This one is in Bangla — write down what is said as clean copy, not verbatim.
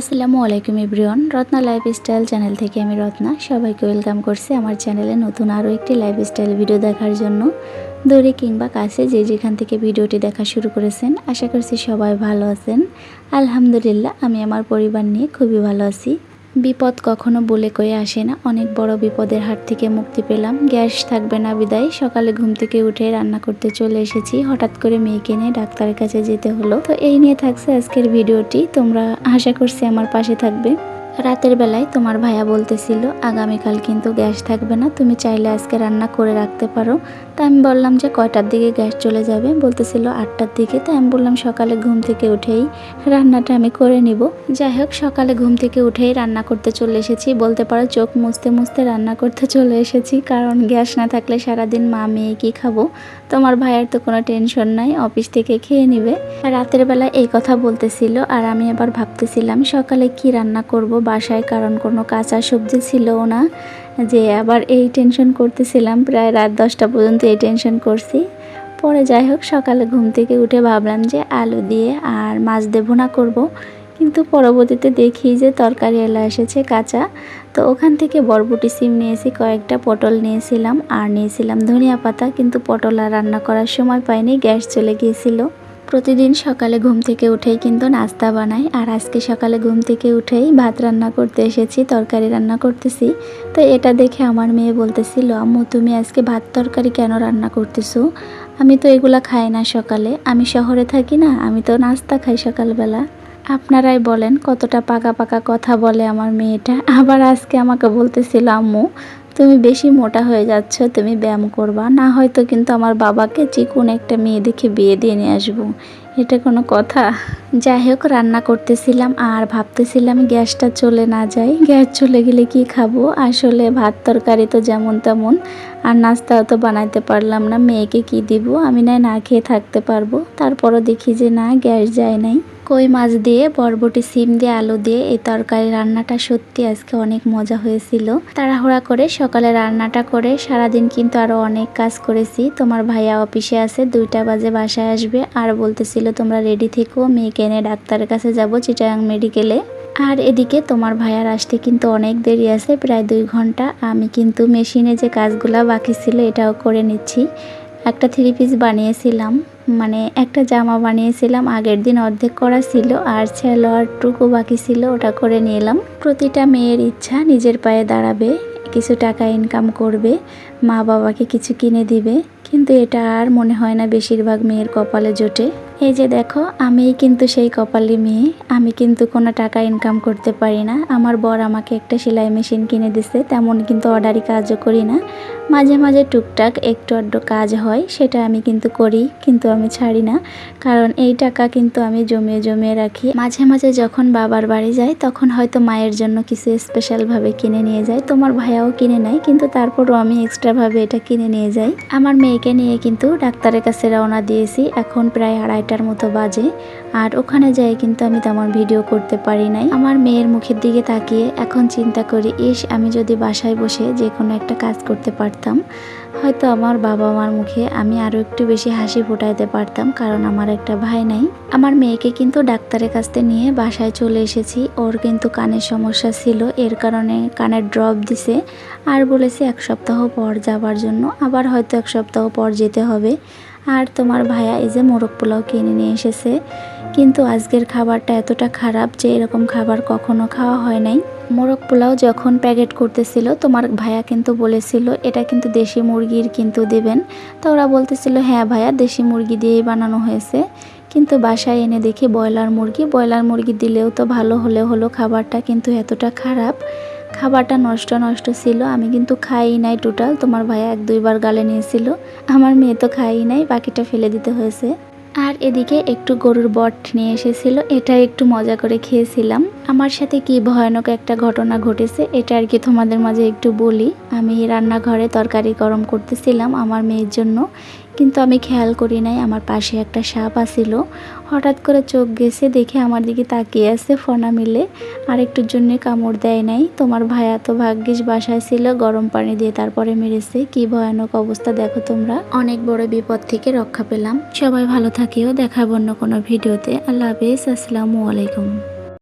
আসসালামু আলাইকুম এভরিওয়ান, রত্না লাইফস্টাইল চ্যানেল থেকে আমি রত্না সবাইকে ওয়েলকাম করছি আমার চ্যানেলে নতুন আরও একটি লাইফস্টাইল ভিডিও দেখার জন্য। দূরে কিংবা কাছে যে যেখান থেকে ভিডিওটি দেখা শুরু করেছেন, আশা করছি সবাই ভালো আছেন। আলহামদুলিল্লাহ, আমি আমার পরিবার নিয়ে খুবই ভালো আছি। বিপদ কখনো বলে কয়ে আসে না, অনেক বড় বিপদের হাত থেকে মুক্তি পেলাম। গ্যাস থাকবে না বিদায় সকালে ঘুম থেকে উঠে রান্না করতে চলে এসেছি। হঠাৎ করে মেয়েকে নিয়ে ডাক্তারের কাছে যেতে হলো। তো এই নিয়ে থাকছে আজকের ভিডিওটি, তোমরা আশা করছি আমার পাশে থাকবে। রাতের বেলায় তোমার ভাইয়া বলতেছিল আগামীকাল কিন্তু গ্যাস থাকবে না, তুমি চাইলে আজকে রান্না করে রাখতে পারো। তা আমি বললাম যে কয়টার দিকে গ্যাস চলে যাবে, বলতেছিল 8টার দিকে। তো আমি বললাম সকালে ঘুম থেকে উঠেই রান্নাটা আমি করে নিব। যাই হোক, সকালে ঘুম থেকে উঠেই রান্না করতে চলে এসেছি, বলতে পারো চোখ মুছতে মুছতে রান্না করতে চলে এসেছি। কারণ গ্যাস না থাকলে সারাদিন মা মেয়ে কী খাবো। তোমার ভাইয়ের তো কোনো টেনশন নাই, অফিস থেকে খেয়ে নিবে। রাতের বেলা এই কথা বলতেছিল আর আমি আবার ভাবতেছিলাম সকালে কি রান্না করব বাসায়, কারণ কোনো কাঁচা সবজি ছিলও না, যে আবার এই টেনশন করতেছিলাম। প্রায় রাত 10টা পর্যন্ত এই টেনশন করছি। পরে যাই হোক, সকালে ঘুম থেকে উঠে ভাবলাম যে আলু দিয়ে আর মাছ দিয়ে ভুনা করব, কিন্তু পরবর্তীতে দেখি যে তরকারি এলা এসেছে কাঁচা। তো ওখান থেকে বরবটি সিম নিয়েছি, কয়েকটা পটল নিয়েছিলাম আর নিয়েছিলাম ধনিয়া পাতা, কিন্তু পটল আর রান্না করার সময় পাইনি, গ্যাস চলে গিয়েছিল। প্রতিদিন সকালে ঘুম থেকে উঠেই কিন্তু নাস্তা বানাই, আর আজকে সকালে ঘুম থেকে উঠেই ভাত রান্না করতে এসেছি, তরকারি রান্না করতেছি। তো এটা দেখে আমার মেয়ে বলতেছিল, আম্মু তুমি আজকে ভাত তরকারি কেন রান্না করতেছো? আমি তো এগুলা খাই না সকালে, আমি শহরে থাকি না, আমি তো নাস্তা খাই সকালবেলা। আপনারাই বলেন কতটা পাকা পাকা কথা বলে আমার মেয়েটা। আবার আজকে আমাকে বলতেছিল, আম্মু তুমি বেশি মোটা হয়ে যাচ্ছ, তুমি ব্যায়াম করবা না, হয়তো কিন্তু আমার বাবাকে চিকুন একটা মেয়ে দেখে বিয়ে দিয়ে নিয়ে আসবো। এটা কোনো কথা? যাই হোক, রান্না করতেছিলাম আর ভাবতেছিলাম গ্যাসটা চলে না যায়, গ্যাস চলে গেলে কি খাবো। আসলে ভাত তরকারি তো যেমন তেমন, আর নাস্তাও তো বানাইতে পারলাম না, মেয়েকে কি দিব, আমি না খেয়ে থাকতে পারবো। তারপরও দেখি যে না, গ্যাস যায় নাই। কই মাছ দিয়ে বরবটি সিম দিয়ে আলু দিয়ে এই তরকারি রান্নাটা সত্যি আজকে অনেক মজা হয়েছিল। তাড়াহুড়া করে সকালে রান্নাটা করে সারাদিন কিন্তু আরও অনেক কাজ করেছি। তোমার ভাইয়া অফিসে আছে, 2টা বাজে বাসায় আসবে, আর বলতেছিল তোমরা রেডি থেকো, মেয়েকে এনে ডাক্তারের কাছে যাব চিটাগাং মেডিকেলে। আর এদিকে তোমার ভাইয়ার আসতে কিন্তু অনেক দেরি আছে, প্রায় 2 ঘন্টা। আমি কিন্তু মেশিনে যে কাজগুলা বাকি ছিল এটাও করে নিচ্ছি। একটা 3 পিস বানিয়েছিলাম, মানে একটা জামা বানিয়েছিলাম, আগের দিন অর্ধেক করা ছিল, আর সালোয়ারটুকু বাকি ছিল, ওটা করে নিলাম। প্রতিটা মেয়ের ইচ্ছা নিজের পায়ে দাঁড়াবে, কিছু টাকা ইনকাম করবে, মা বাবাকে কিছু কিনে দিবে, কিন্তু এটা আর মনে হয় না বেশিরভাগ মেয়ের কপালে জোটে। এই যে দেখো, আমিই কিন্তু সেই কপালি মেয়ে, আমি কিন্তু কোনো টাকা ইনকাম করতে পারি না। আমার বর আমাকে একটা সেলাই মেশিন কিনে দিছে, তেমন কিন্তু অর্ডারি কাজও করি না। মাঝে মাঝে টুকটাক একটু আধটু কাজ হয়, সেটা আমি কিন্তু করি, কিন্তু আমি ছাড়ি না, কারণ এই টাকা কিন্তু আমি জমিয়ে জমিয়ে রাখি। মাঝে মাঝে যখন বাবার বাড়ি যাই তখন হয়তো মায়ের জন্য কিছু স্পেশালভাবে কিনে নিয়ে যাই, তোমার ভাইয়াও কিনে নেয়, কিন্তু তারপরও আমি এক্সট্রাভাবে এটা কিনে নিয়ে যাই। আমার মেয়েকে নিয়ে কিন্তু ডাক্তারের কাছে রওনা দিয়েছি, এখন প্রায় 2:30টার মতো বাজে। আর ওখানে যাই কিন্তু আমি তেমন ভিডিও করতে পারি নাই। আমার মেয়ের মুখের দিকে তাকিয়ে এখন চিন্তা করি, ইস আমি যদি বাসায় বসে যে কোনো একটা কাজ করতে পারতাম, হয়তো আমার বাবা মার মুখে আমি আরও একটু বেশি হাসি ফোটাইতে পারতাম, কারণ আমার একটা ভাই নাই। আমার মেয়েকে কিন্তু ডাক্তারের কাছে নিয়ে বাসায় চলে এসেছি। ওর কিন্তু কানের সমস্যা ছিল, এর কারণে কানের ড্রপ দিছে, আর বলেছে 1 সপ্তাহ পর যাবার জন্য, আবার হয়তো 1 সপ্তাহ পর যেতে হবে। আর তোমার ভাইয়া এই যে মোরগ পোলাও কিনে নিয়ে এসেছে, কিন্তু আজকের খাবারটা এতটা খারাপ যে এরকম খাবার কখনো খাওয়া হয় নাই। মোরগ পোলাও যখন প্যাকেট করতেছিল তোমার ভাইয়া কিন্তু বলেছিল এটা কিন্তু দেশি মুরগির কিন্তু দেবেন। তো ওরা বলতেছিল হ্যাঁ ভাইয়া দেশি মুরগি দিয়েই বানানো হয়েছে, কিন্তু বাসায় এনে দেখি ব্রয়লার মুরগি দিলেও তো ভালো হলো, খাবারটা কিন্তু এতটা খারাপ, খাবারটা নষ্ট ছিল। আমি কিন্তু খাই নাই টোটাল, তোমার ভাইয়া 1-2 বার গালে নিয়েছিল, আমার মেয়ে তো খাই নাই, বাকিটা ফেলে দিতে হয়েছে। আর এদিকে একটু গরুর বট নিয়ে এসেছিল, এটা একটু মজা করে খেয়েছিলাম। আমার সাথে কি ভয়ানক একটা ঘটনা ঘটেছে এটা আর কি তোমাদের মাঝে একটু বলি। আমি রান্নাঘরে তরকারি গরম করতেছিলাম আমার মেয়ের জন্য, কিন্তু আমি খেয়াল করি নাই আমার পাশে একটা সাপ আসিল। হঠাৎ করে চোখ গেছে, দেখে আমার দিকে তাকিয়ে আছে ফনা মিলে, আর একটুর জন্য কামড় দেয় নাই। তোমার ভাইয়া তো ভাগ্যিস বাসায় ছিল, গরম পানি দিয়ে তারপরে মেরেছে। কি ভয়ানক অবস্থা দেখো তোমরা। অনেক বড় বিপদ থেকে রক্ষা পেলাম। সবাই ভালো থাকিও, দেখাবো অন্য কোনো ভিডিওতে। আল্লাহ হাফেজ, আসসালামু আলাইকুম।